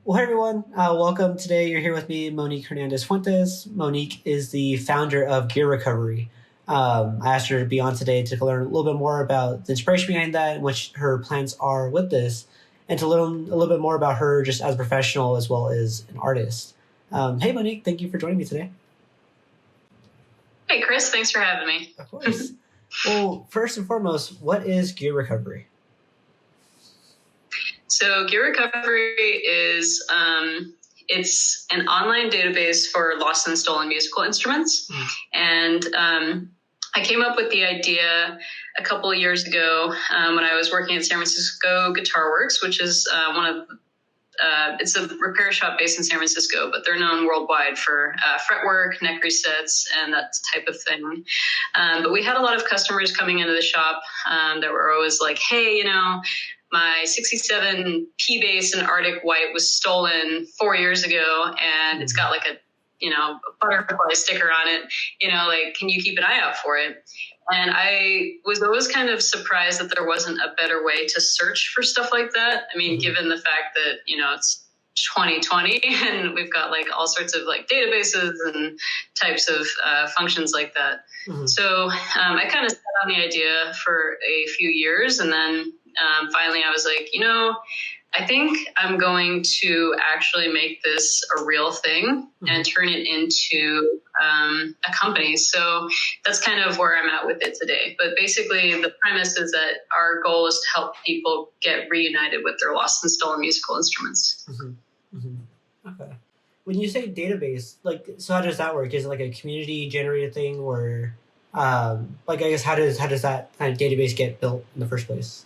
Well, hey everyone, welcome. Today you're here with me, Monique Hernandez-Fuentes. Monique is the founder of Gear Recovery. I asked her to be on today to learn a little bit more about the inspiration behind that and what her plans are with this, and to learn a little bit more about her just as a professional as well as an artist. Hey Monique, thank you for joining me today. Hey Chris, thanks for having me. Of course. Well, first and foremost, what is Gear Recovery? So Gear Recovery is it's an online database for lost and stolen musical instruments. And I came up with the idea a couple of years ago when I was working at San Francisco Guitar Works, which is it's a repair shop based in San Francisco, but they're known worldwide for fretwork, neck resets, and that type of thing. But we had a lot of customers coming into the shop that were always like, hey, my 67 P bass in Arctic White was stolen 4 years ago, and it's got like a butterfly sticker on it. Can you keep an eye out for it? And I was always kind of surprised that there wasn't a better way to search for stuff like that. I mean, given the fact that, it's 2020 and we've got like all sorts of like databases and types of functions like that. So I kind of sat on the idea for a few years, and then finally I was like, I think I'm going to actually make this a real thing and turn it into a company. So that's kind of where I'm at with it today. But basically the premise is that our goal is to help people get reunited with their lost and stolen musical instruments. Okay. When you say database, so how does that work? Is it like a community generated thing, or I guess how does that kind of database get built in the first place?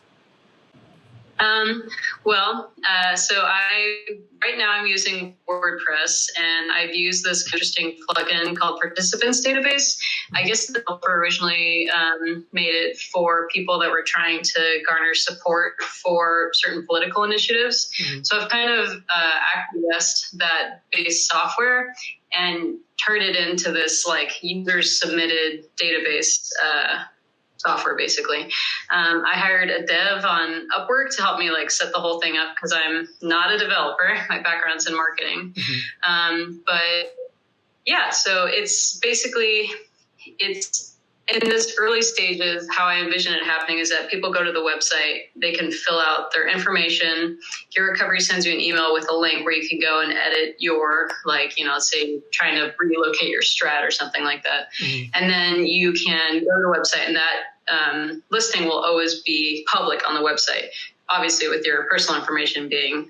So right now I'm using WordPress, and I've used this interesting plugin called Participants Database. I guess the developer originally made it for people that were trying to garner support for certain political initiatives. So I've kind of acquiesced that base software and turned it into this like user submitted database software, basically. I hired a dev on Upwork to help me like set the whole thing up, because I'm not a developer. My background's in marketing. But yeah, so it's in this early stages. How I envision it happening is that people go to the website, they can fill out their information. Your recovery sends you an email with a link where you can go and edit your, let's say you're trying to relocate your Strat or something like that. And then you can go to the website, and that listing will always be public on the website, obviously with your personal information being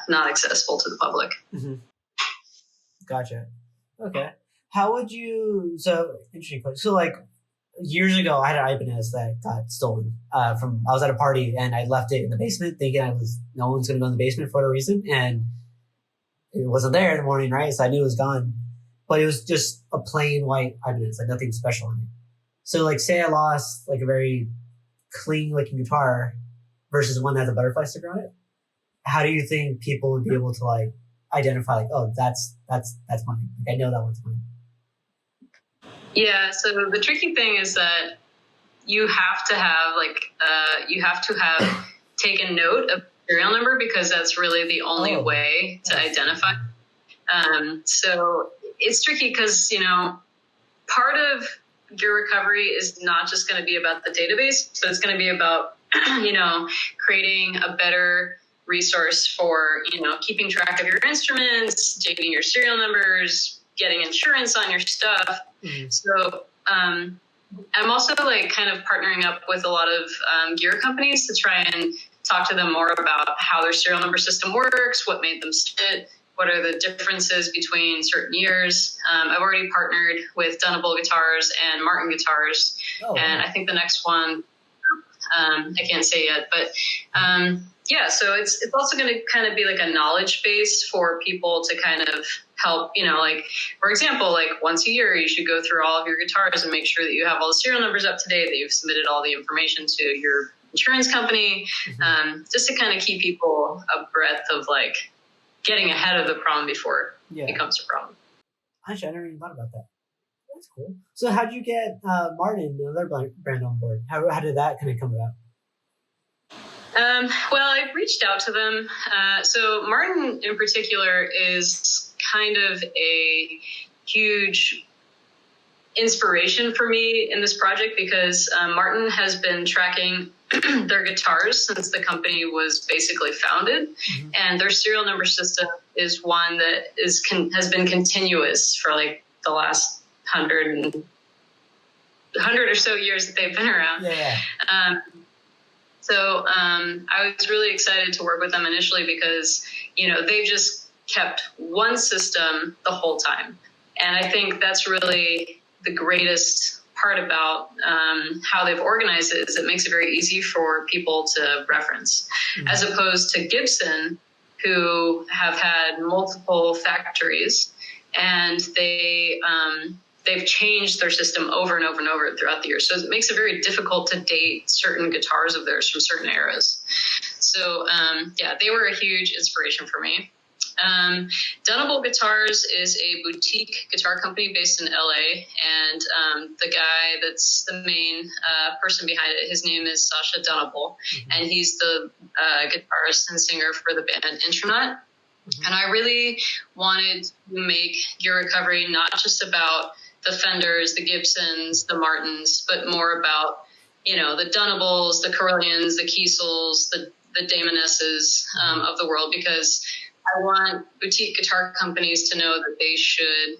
not accessible to the public. Gotcha. Okay. How would you, so interesting question. So years ago, I had an Ibanez that got stolen I was at a party and I left it in the basement thinking no one's going to go in the basement for whatever reason. And it wasn't there in the morning, right? So I knew it was gone, but it was just a plain white Ibanez, like nothing special in it. So say I lost like a very clean looking guitar versus one that has a butterfly sticker on it. How do you think people would be able to identify oh, that's mine. I know that one's mine. Yeah. So the tricky thing is that you have to have taken note of the serial number, because that's really the only way to identify. So it's tricky because, part of your recovery is not just going to be about the database, but it's going to be about, creating a better resource for, keeping track of your instruments, taking your serial numbers, getting insurance on your stuff. So I'm also kind of partnering up with a lot of gear companies to try and talk to them more about how their serial number system works, what made them sit, what are the differences between certain years. I've already partnered with Dunnable Guitars and Martin Guitars, and I think the next one, I can't say yet, but yeah, so it's also going to kind of be like a knowledge base for people to kind of help, for example, once a year, you should go through all of your guitars and make sure that you have all the serial numbers up to date, that you've submitted all the information to your insurance company, just to kind of keep people abreast of getting ahead of the problem before it becomes a problem. Actually, I never even thought about that. That's cool. So how did you get Martin, another brand, on board? How did that kind of come about? Well, I've reached out to them. So Martin in particular is kind of a huge inspiration for me in this project because Martin has been tracking their guitars since the company was basically founded, and their serial number system is one that has been continuous for like the last 100 or so years that they've been around. So I was really excited to work with them initially because, they've just kept one system the whole time. And I think that's really the greatest part about how they've organized it is it makes it very easy for people to reference, as opposed to Gibson, who have had multiple factories and they've changed their system over and over and over throughout the years. So it makes it very difficult to date certain guitars of theirs from certain eras. So, they were a huge inspiration for me. Dunnable Guitars is a boutique guitar company based in LA. And the guy that's the main person behind it, his name is Sasha Dunnable. And he's the guitarist and singer for the band Intronaut. And I really wanted to make Gear Recovery not just about the Fenders, the Gibsons, the Martins, but more about, the Dunnables, the Carillions, the Kiesels, the Damonesses of the world, because I want boutique guitar companies to know that they should,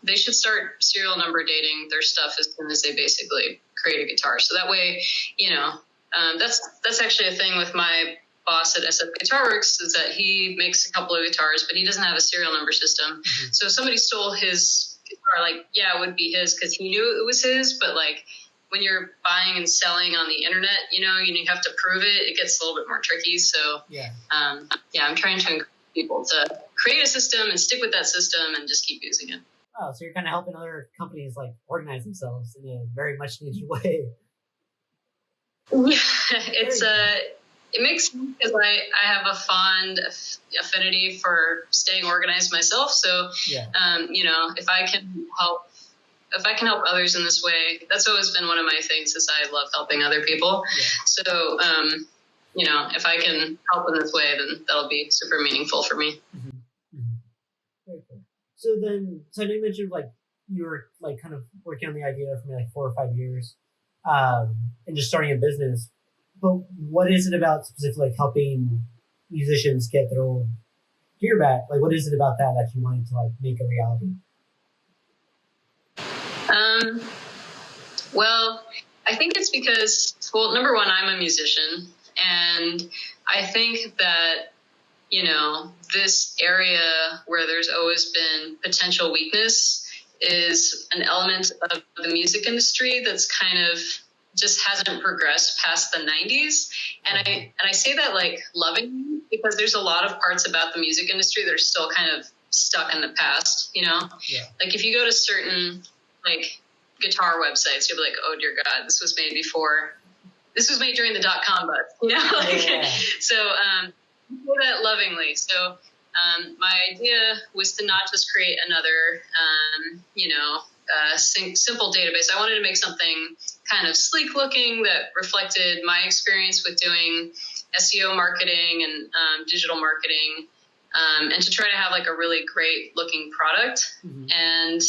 they should start serial number dating their stuff as soon as they basically create a guitar. So that way, that's actually a thing with my boss at SF Guitarworks is that he makes a couple of guitars, but he doesn't have a serial number system. So if somebody stole his guitar, it would be his because he knew it was his, but when you're buying and selling on the internet, you have to prove it. It gets a little bit more tricky. So I'm trying to encourage people to create a system and stick with that system and just keep using it. Oh, so you're kind of helping other companies organize themselves in a very much needed way. Yeah, it makes sense because I have a fond affinity for staying organized myself. So, if I can help others in this way, that's always been one of my things is I love helping other people. Yeah. So, if I can help in this way, then that'll be super meaningful for me. Very cool. So I know you mentioned you were kind of working on the idea for 4 or 5 years, and just starting a business. But what is it about specifically helping musicians get their old gear back? What is it about that you wanted to make a reality? Well, I think it's because, number one, I'm a musician, and I think that, this area where there's always been potential weakness is an element of the music industry that's kind of just hasn't progressed past the 90s. And I say that lovingly because there's a lot of parts about the music industry that are still kind of stuck in the past, Yeah. If you go to certain guitar websites, you'll be like, oh dear God, this was made during the .com bust, So I say that lovingly. So my idea was to not just create another, simple database. I wanted to make something kind of sleek looking that reflected my experience with doing SEO marketing and digital marketing, and to try to have a really great looking product. And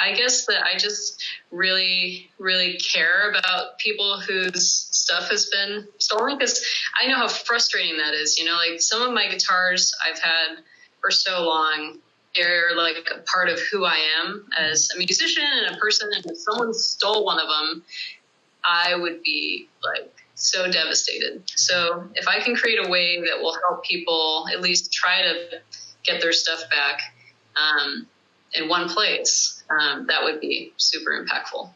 I guess that I just really, really care about people whose stuff has been stolen because I know how frustrating that is. Some of my guitars I've had for so long, they're a part of who I am as a musician and a person. And if someone stole one of them, I would be so devastated. So if I can create a way that will help people at least try to get their stuff back in one place, that would be super impactful.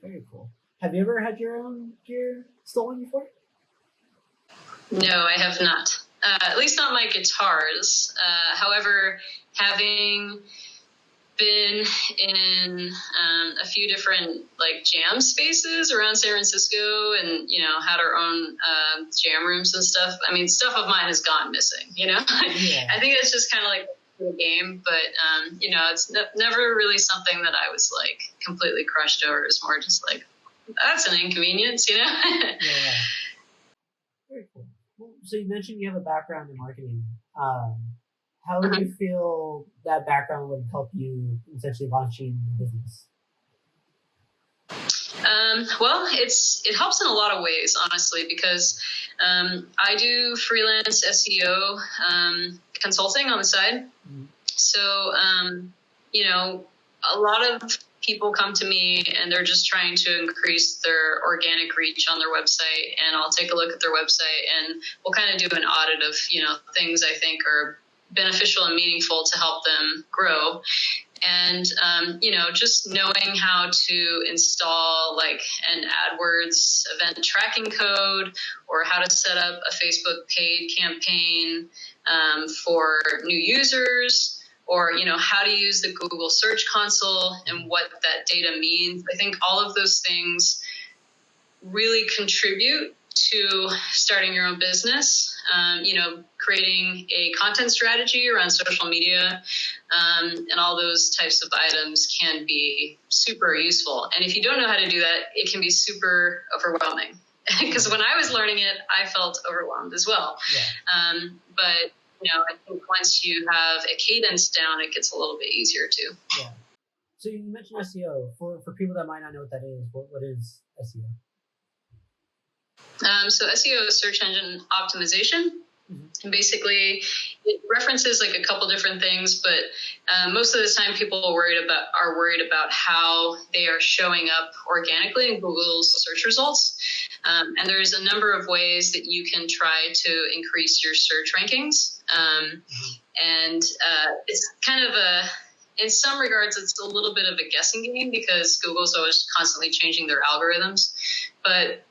Very cool. Have you ever had your own gear stolen before? No, I have not. At least not my guitars. However, having been in a few different jam spaces around San Francisco and, had our own jam rooms and stuff. I mean, stuff of mine has gone missing, Yeah. I think it's just kind of the game, but, it's never really something that I was completely crushed over. It's more just that's an inconvenience, you know? Yeah. Very cool. Well, so you mentioned you have a background in marketing. How do you feel that background would help you essentially launching a business? Well, it helps in a lot of ways, honestly, because I do freelance SEO consulting on the side. Mm-hmm. So, a lot of people come to me and they're just trying to increase their organic reach on their website. And I'll take a look at their website and we'll kind of do an audit of, things I think are beneficial and meaningful to help them grow. And, just knowing how to install like an AdWords event tracking code or how to set up a Facebook paid campaign for new users, or, how to use the Google Search Console and what that data means. I think all of those things really contribute to starting your own business. Creating a content strategy around social media, and all those types of items can be super useful. And if you don't know how to do that, it can be super overwhelming. Because when I was learning it, I felt overwhelmed as well. Yeah. But I think once you have a cadence down, it gets a little bit easier too. Yeah. So you mentioned SEO. For people that might not know what that is, what is SEO? So SEO is search engine optimization. Mm-hmm. And basically, it references like a couple different things, but most of the time people are worried about how they are showing up organically in Google's search results. And there's a number of ways that you can try to increase your search rankings. And it's kind of in some regards, it's a little bit of a guessing game because Google's always constantly changing their algorithms. But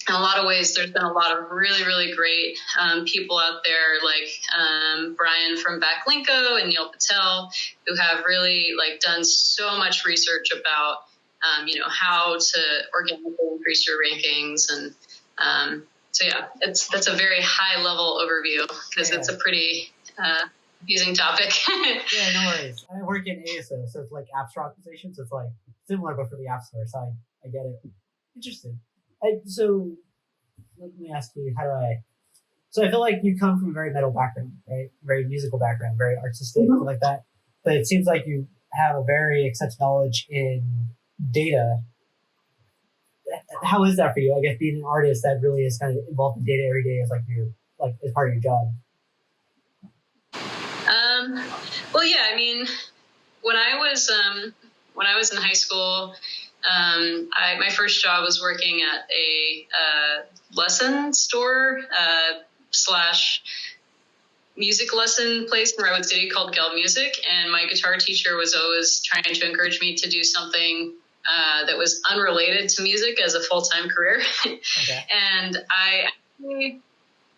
in a lot of ways, there's been a lot of really, really great people out there like Brian from Backlinko and Neil Patel, who have really done so much research about, how to organically increase your rankings. And so, yeah, that's a very high level overview because it's a pretty confusing topic. Yeah, no worries. I work in ASO, so it's like app store optimization. So it's like similar, but for the app store. So I get it. Interesting. So let me ask you, so I feel like you come from a very metal background, right? Very musical background, very artistic, like that. But it seems like you have a very extensive knowledge in data. How is that for you? I guess being an artist that really is kind of involved in data every day is as part of your job. Well, yeah, I mean, when I was in high school, my first job was working at a lesson store / music lesson place in Redwood City called Geld Music, and my guitar teacher was always trying to encourage me to do something that was unrelated to music as a full-time career. Okay. And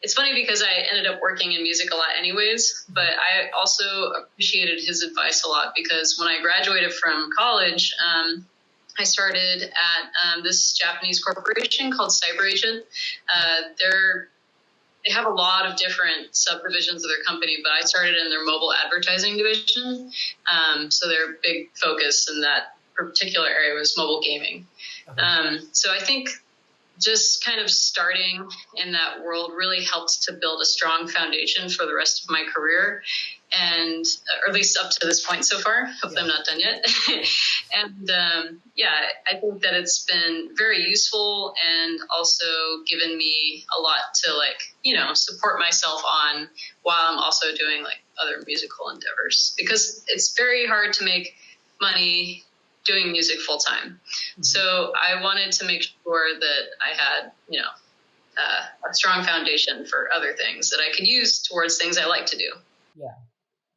it's funny because I ended up working in music a lot anyways, but I also appreciated his advice a lot because when I graduated from college, I started at this Japanese corporation called Cyber Agent. They have a lot of different subdivisions of their company, but I started in their mobile advertising division. So their big focus in that particular area was mobile gaming. Okay. So I think just kind of starting in that world really helped to build a strong foundation for the rest of my career, and or at least up to this point so far. Hope I'm not done yet. And I think that it's been very useful and also given me a lot to support myself on while I'm also doing other musical endeavors, because it's very hard to make money doing music full time. Mm-hmm. So I wanted to make sure that I had, a strong foundation for other things that I could use towards things I like to do. Yeah.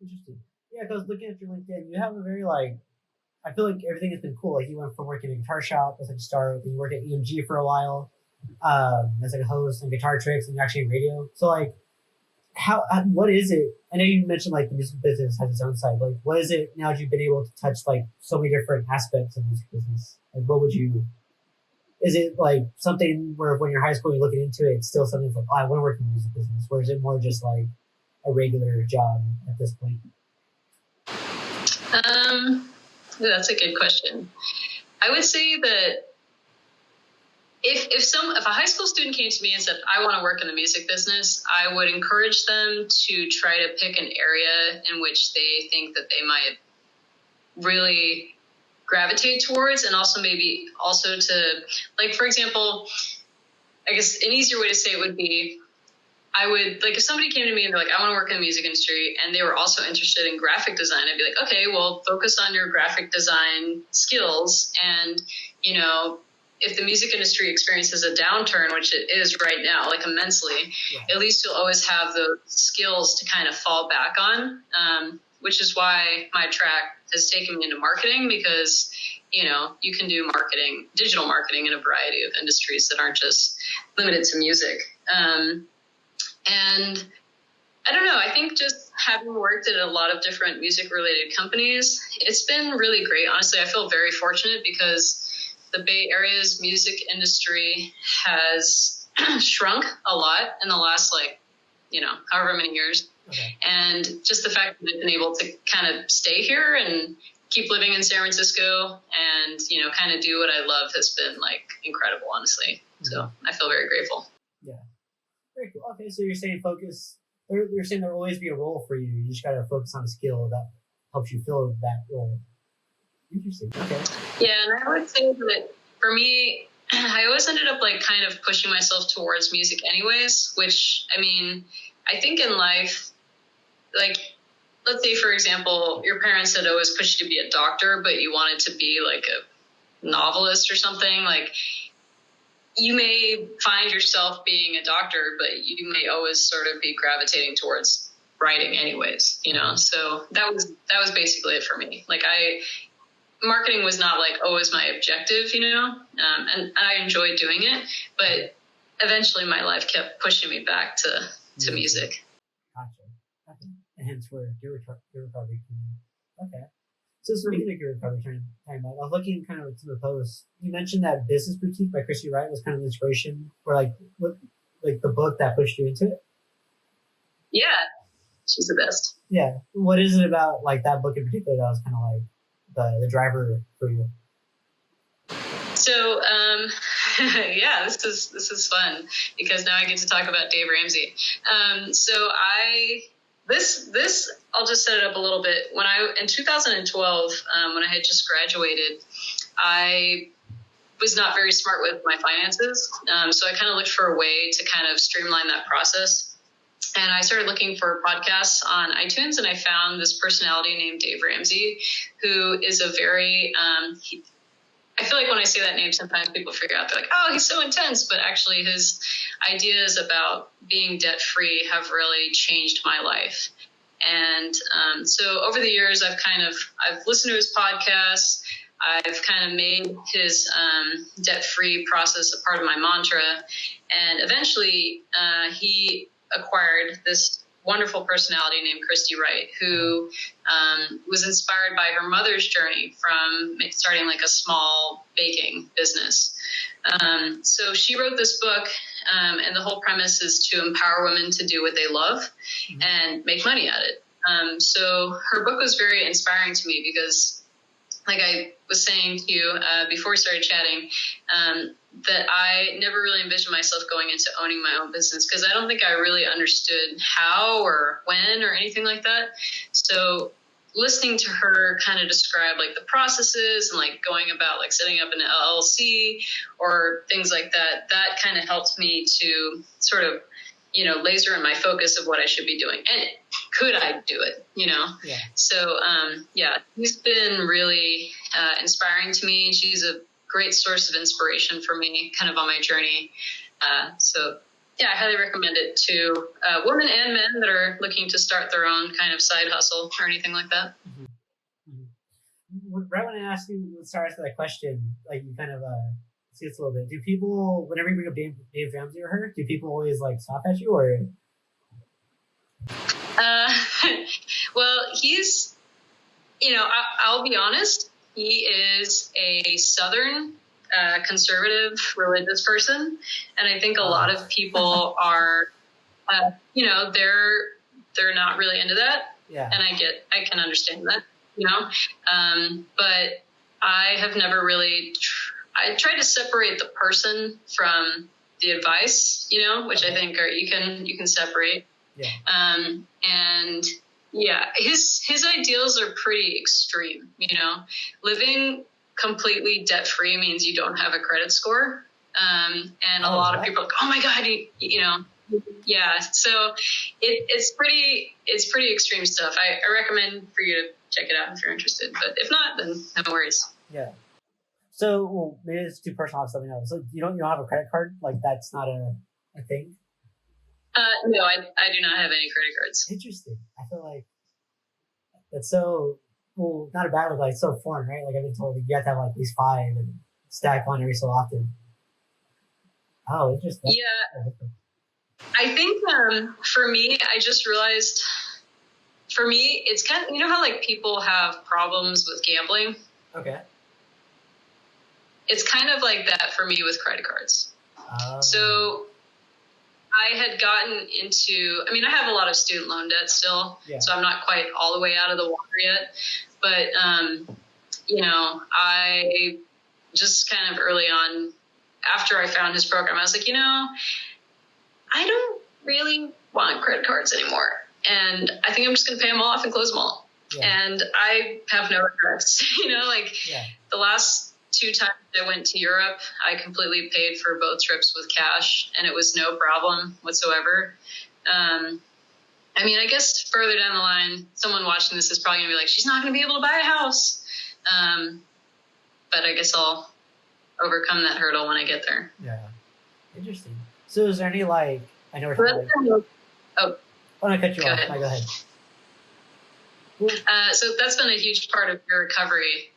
Interesting. Yeah, because looking at your LinkedIn, you have a very I feel like everything has been cool. Like you went from working in a guitar shop as a start, then you worked at EMG for a while, as a host and Guitar Tricks, and you're actually in radio. So what is it? I know you mentioned the music business has its own side. What is it now that you've been able to touch so many different aspects of music business? What would you? Is it something where when you're in high school you're looking into it, it's still something I want to work in the music business, or is it more just a regular job at this point? That's a good question. I would say that if a high school student came to me and said, I want to work in the music business, I would encourage them to try to pick an area in which they think that they might really gravitate towards, and also maybe also to, like, for example, I guess an easier way to say it would be, I would, like, if somebody came to me and they're like, I want to work in the music industry, and they were also interested in graphic design, I'd be like, okay, well, focus on your graphic design skills. And, you know, if the music industry experiences a downturn, which it is right now, like immensely, at least you'll always have the skills to kind of fall back on, which is why my track has taken me into marketing, because, you know, you can do marketing, digital marketing in a variety of industries that aren't just limited to music. And I don't know, I think just having worked at a lot of different music related companies, it's been really great. Honestly, I feel very fortunate because the Bay Area's music industry has shrunk a lot in the last, like, you know, however many years. Okay. And just the fact that I've been able to kind of stay here and keep living in San Francisco and, you know, kind of do what I love has been, like, incredible, honestly. So I feel very grateful. Yeah. Very cool. Okay, so you're saying focus. You're saying there'll always be a role for you. You just gotta focus on a skill that helps you fill that role. Interesting. Okay. Yeah, and I would say that for me, I always ended up, like, kind of pushing myself towards music anyways, which, I mean, I think in life, like, let's say, for example, your parents had always pushed you to be a doctor, but you wanted to be, like, a novelist or something. Like, you may find yourself being a doctor, but you may always sort of be gravitating towards writing anyways, you know? So that was basically it for me. Like, marketing was not, like, always my objective, you know? And I enjoyed doing it, but eventually my life kept pushing me back to music. Gotcha. Okay. And hence where your recovery came in. Okay. So speaking of your recovery, I was looking kind of to the post. You mentioned that Business Boutique by Christy Wright was kind of inspiration, or like the book that pushed you into it. Yeah, she's the best. Yeah. What is it about, like, that book in particular that was kind of like the driver for you? So, yeah, this is fun because now I get to talk about Dave Ramsey. This I'll just set it up a little bit. In 2012, when I had just graduated, I was not very smart with my finances. So I kind of looked for a way to kind of streamline that process. And I started looking for podcasts on iTunes, and I found this personality named Dave Ramsey, who is a very, I feel like when I say that name, sometimes people figure out, they're like, oh, he's so intense. But actually his ideas about being debt-free have really changed my life. And so over the years, I've listened to his podcasts. I've kind of made his debt-free process a part of my mantra. And eventually he acquired this wonderful personality named Christy Wright, who was inspired by her mother's journey from starting, like, a small baking business. So she wrote this book, and the whole premise is to empower women to do what they love and make money at it. So her book was very inspiring to me because, like I was saying to you before we started chatting, that I never really envisioned myself going into owning my own business because I don't think I really understood how or when or anything like that. So listening to her kind of describe, like, the processes and, like, going about, like, setting up an LLC or things like that, that kind of helped me to sort of, you know, laser in my focus of what I should be doing. And could I do it, you know? Yeah. So, yeah, she's been really inspiring to me. She's a great source of inspiration for me kind of on my journey. So, yeah, I highly recommend it to women and men that are looking to start their own kind of side hustle or anything like that. Right when I asked you, start asking that question, like, you kind of see this a little bit. Do people, whenever you bring up Dave Ramsey or her, do people always, like, stop at you, or? Well, he's, you know, I'll be honest, he is a Southern conservative religious person. And I think a lot of people are, you know, they're not really into that. Yeah. And I can understand that, you know, but I have never really I try to separate the person from the advice, which I think you can separate. Yeah. And yeah, his ideals are pretty extreme. Living completely debt free means you don't have a credit score. And a lot of people are like, oh my God, yeah. So it's pretty extreme stuff. I recommend for you to check it out if you're interested, but if not, then no worries. Yeah. So, well, maybe it's too personal to something else. So you don't have a credit card? Like that's not a thing? No, I do not have any credit cards. Interesting. I feel like that's so, well, not a bad look, like it's so foreign, right? Like I've been told you have to have like at least 5 and stack on every so often. Oh, interesting. Yeah. I think for me, I just realized for me, it's kind of, how like people have problems with gambling? Okay. It's kind of like that for me with credit cards. So I had gotten into, I have a lot of student loan debt still, so I'm not quite all the way out of the water yet. But, I just kind of early on, after I found his program, I was like, I don't really want credit cards anymore. And I think I'm just going to pay them all off and close them all. Yeah. And I have no regrets. The last 2 times I went to Europe, I completely paid for both trips with cash, and it was no problem whatsoever. I guess further down the line, someone watching this is probably going to be like, she's not going to be able to buy a house. But I guess I'll overcome that hurdle when I get there. Yeah. Interesting. So is there any I know we're I want to cut you off. Go ahead. So that's been a huge part of your recovery,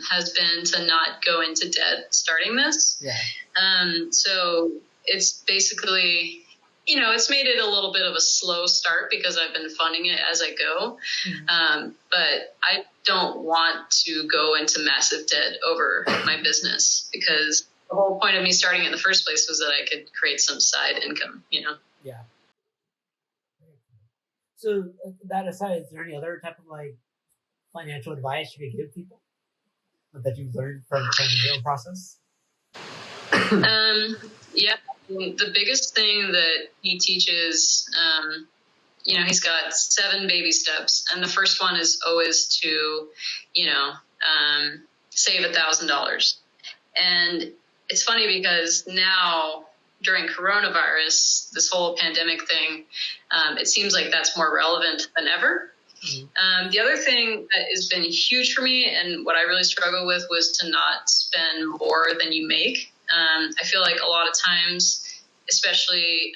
has been to not go into debt starting this. Yeah. So it's basically, it's made it a little bit of a slow start because I've been funding it as I go. Mm-hmm. But I don't want to go into massive debt over my business because the whole point of me starting it in the first place was that I could create some side income, Yeah. So that aside, is there any other type of financial advice you could give people that you've learned from your own process? Yeah, the biggest thing that he teaches, he's got 7 baby steps, and the first one is always to, save $1,000. And it's funny because now, during coronavirus, this whole pandemic thing, it seems like that's more relevant than ever. Mm-hmm. The other thing that has been huge for me and what I really struggle with was to not spend more than you make. I feel like a lot of times, especially,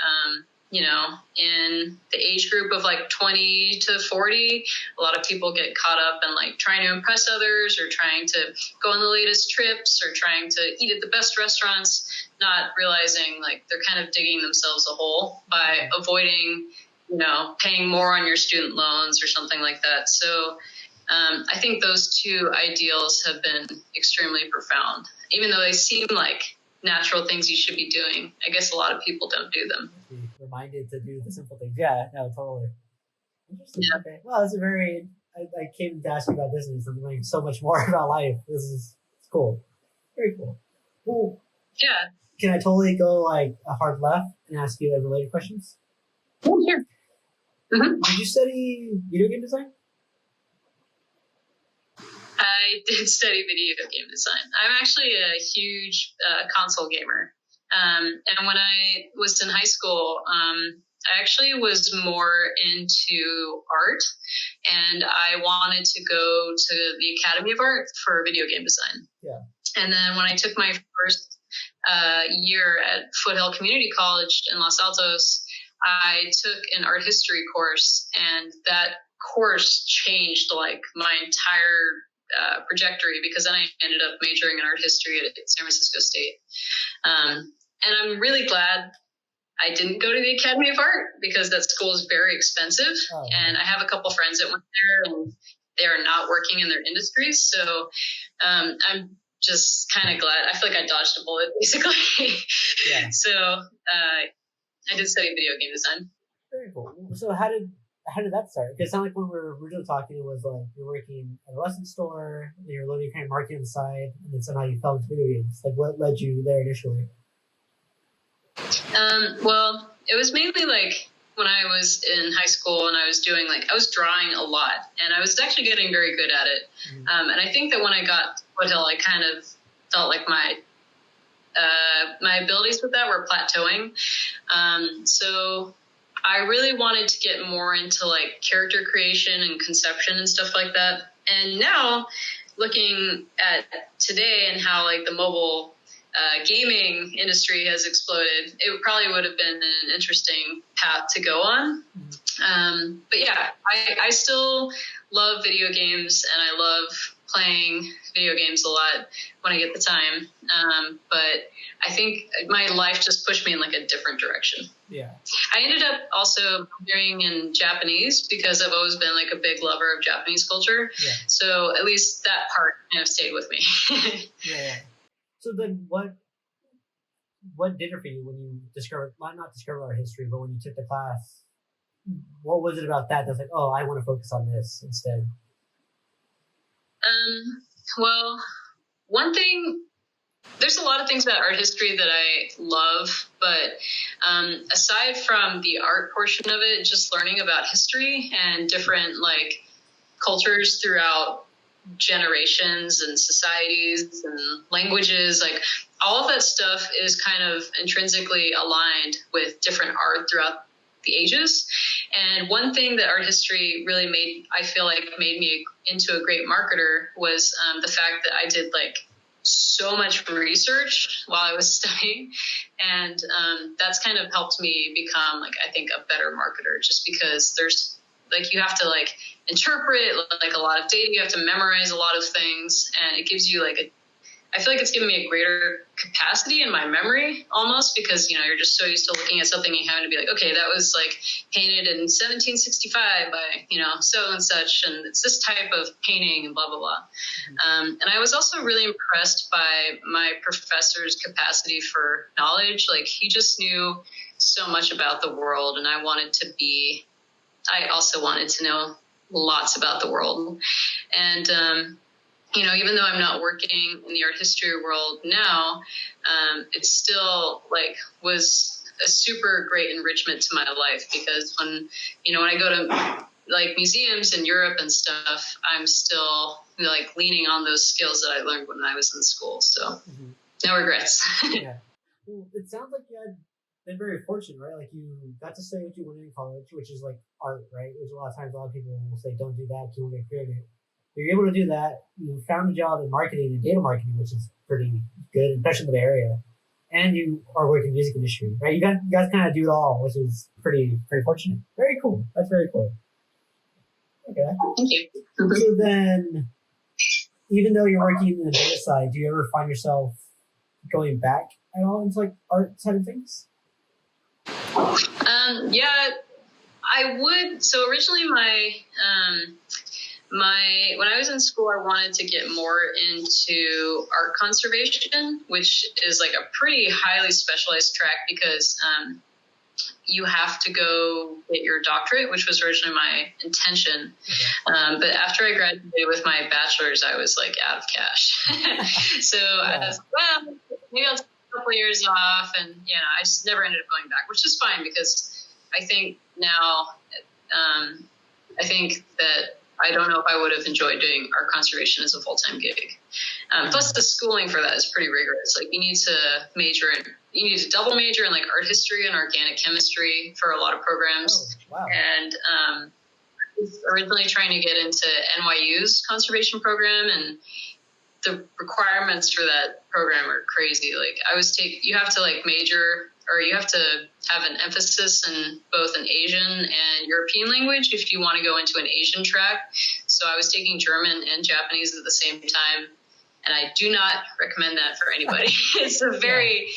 in the age group of 20 to 40, a lot of people get caught up in trying to impress others or trying to go on the latest trips or trying to eat at the best restaurants, not realizing they're kind of digging themselves a hole by avoiding, paying more on your student loans or something like that. So I think those 2 ideals have been extremely profound, even though they seem like natural things you should be doing. I guess a lot of people don't do them. Be reminded to do the simple things. Yeah, no, totally. Interesting. Yeah. Okay. Well, it's I came to ask you about business. I'm learning so much more about life. It's cool. Very cool. Cool. Yeah. Can I totally go a hard left and ask you related questions? Oh, sure. Mm-hmm. Did you study video game design? I did study video game design. I'm actually a huge console gamer. And when I was in high school, I actually was more into art, and I wanted to go to the Academy of Art for video game design. Yeah. And then when I took my first year at Foothill Community College in Los Altos, I took an art history course, and that course changed my entire trajectory, because then I ended up majoring in art history at San Francisco State. And I'm really glad I didn't go to the Academy of Art, because that school is very expensive. Oh. And I have a couple friends that went there, and they are not working in their industries. So I'm just kind of glad. I feel like I dodged a bullet, basically. Yeah. So I did study video game design. Very cool. So how did how did that start? Because it sounded like when we were originally talking, it was like you're working at a lesson store, and you're learning kind of marketing on the side, and then somehow you fell into video games. Like, what led you there initially? Well, it was mainly like when I was in high school and I was doing I was drawing a lot and I was actually getting very good at it. And I think that when I got to Foothill, I kind of felt like my abilities with that were plateauing. So I really wanted to get more into like character creation and conception and stuff like that. And now looking at today and how like the mobile gaming industry has exploded, it probably would have been an interesting path to go on. But yeah, I still love video games and I love playing video games a lot when I get the time. But I think my life just pushed me in like a different direction. Yeah. I ended up also learning in Japanese because I've always been like a big lover of Japanese culture. Yeah. So at least that part kind of stayed with me. Yeah. So then what did it for you when you discovered, not discover our history, but when you took the class? What was it about that that's like, oh, I want to focus on this instead? Well, one thing, there's a lot of things about art history that I love, but aside from the art portion of it, just learning about history and different like cultures throughout generations and societies and languages, like all of that stuff is kind of intrinsically aligned with different art throughout the ages. And one thing that art history really made me into a great marketer was the fact that I did like so much research while I was studying. And that's kind of helped me become like, I think, a better marketer, just because there's like, you have to like interpret like a lot of data, you have to memorize a lot of things, and it gives you like I feel like it's given me a greater capacity in my memory almost, because, you know, you're just so used to looking at something and having to be like, okay, that was like painted in 1765 by, you know, so and such, and it's this type of painting and blah, blah, blah. And I was also really impressed by my professor's capacity for knowledge. Like, he just knew so much about the world, and I also wanted to know lots about the world. And, you know, even though I'm not working in the art history world now, it still like was a super great enrichment to my life, because when I go to like museums in Europe and stuff, I'm still like leaning on those skills that I learned when I was in school. So no regrets. Yeah. Well, it sounds like you had been very fortunate, right? Like, you got to study what you wanted in college, which is like art, right? Which a lot of times a lot of people will say, don't do that, you won't get creative. You're able to do that. You found a job in marketing and data marketing, which is pretty good, especially in the Bay Area. And you are working in the music industry, right? You guys kind of do it all, which is pretty fortunate. Very cool. That's very cool. Okay. Thank you. So then, even though you're working in the data side, do you ever find yourself going back at all into like art side of things? Yeah, I would. So originally when I was in school, I wanted to get more into art conservation, which is like a pretty highly specialized track, because you have to go get your doctorate, which was originally my intention. Okay. But after I graduated with my bachelor's, I was like out of cash. So I was like, well, maybe I'll take a couple of years off. And, you know, I just never ended up going back, which is fine, because I think now, I think that I don't know if I would have enjoyed doing art conservation as a full-time gig. Plus the schooling for that is pretty rigorous. Like, you need to double major in like art history and organic chemistry for a lot of programs. Oh, wow. And I was originally trying to get into NYU's conservation program, and the requirements for that program are crazy. Like, you have to like major, or you have to have an emphasis in both an Asian and European language if you want to go into an Asian track. So I was taking German and Japanese at the same time, and I do not recommend that for anybody. It's a very,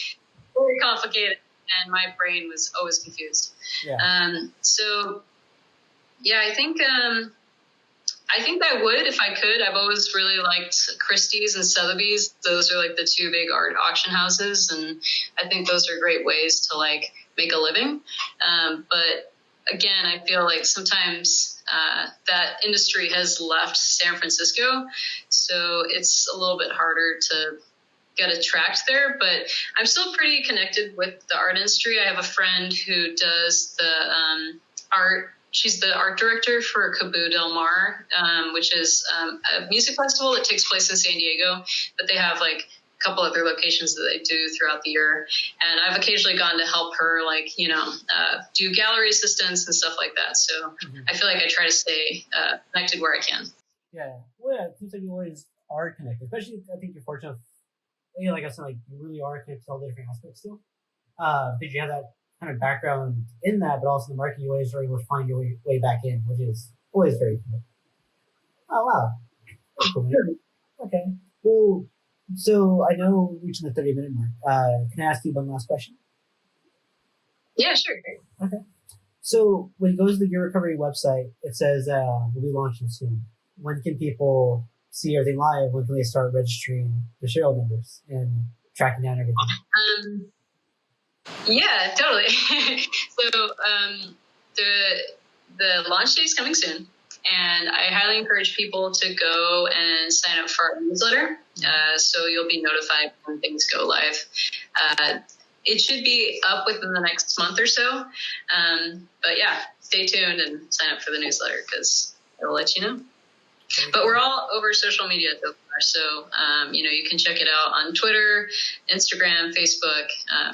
very complicated, and my brain was always confused. Yeah. So yeah, I think I would if I could. I've always really liked Christie's and Sotheby's. Those are like the two big art auction houses, and I think those are great ways to like make a living. But again, I feel like sometimes that industry has left San Francisco, so it's a little bit harder to get attract there, but I'm still pretty connected with the art industry. I have a friend who does the art. She's the art director for Cabu Del Mar, which is a music festival that takes place in San Diego, but they have like a couple other locations that they do throughout the year. And I've occasionally gone to help her, like, do gallery assistance and stuff like that. So I feel like I try to stay connected where I can. Yeah. Well, yeah, it seems like you always are connected, especially I think you're fortunate. Like I said, like you really are connected to all the different aspects still. Because you have that kind of background in that, but also in the market, you always are able to find your way back in, which is always very cool. Oh wow. That's cool, man. Okay. Well, so I know we're reaching the 30-minute mark. Can I ask you one last question? Yeah, sure. Okay. So when it goes to the Gear Recovery website, it says we'll be launching soon. When can people see everything live? When can they start registering the serial numbers and tracking down everything? Yeah, totally. So the launch date is coming soon, and I highly encourage people to go and sign up for our newsletter, so you'll be notified when things go live. It should be up within the next month or so, but yeah, stay tuned and sign up for the newsletter because it'll let you know. But we're all over social media so far, so you can check it out on Twitter, Instagram, Facebook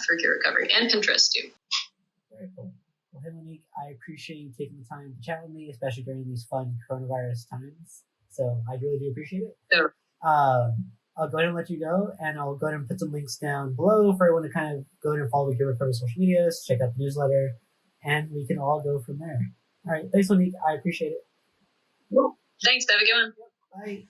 for Gear Recovery, and Pinterest too. Very cool. Well, hey Monique, I appreciate you taking the time to chat with me, especially during these fun coronavirus times. So I really do appreciate it. So, I'll go ahead and let you go, and I'll go ahead and put some links down below for everyone to kind of go ahead and follow Gear Recovery social medias, check out the newsletter, and we can all go from there. All right, thanks Monique. I appreciate it. Thanks. Have a good one. Bye.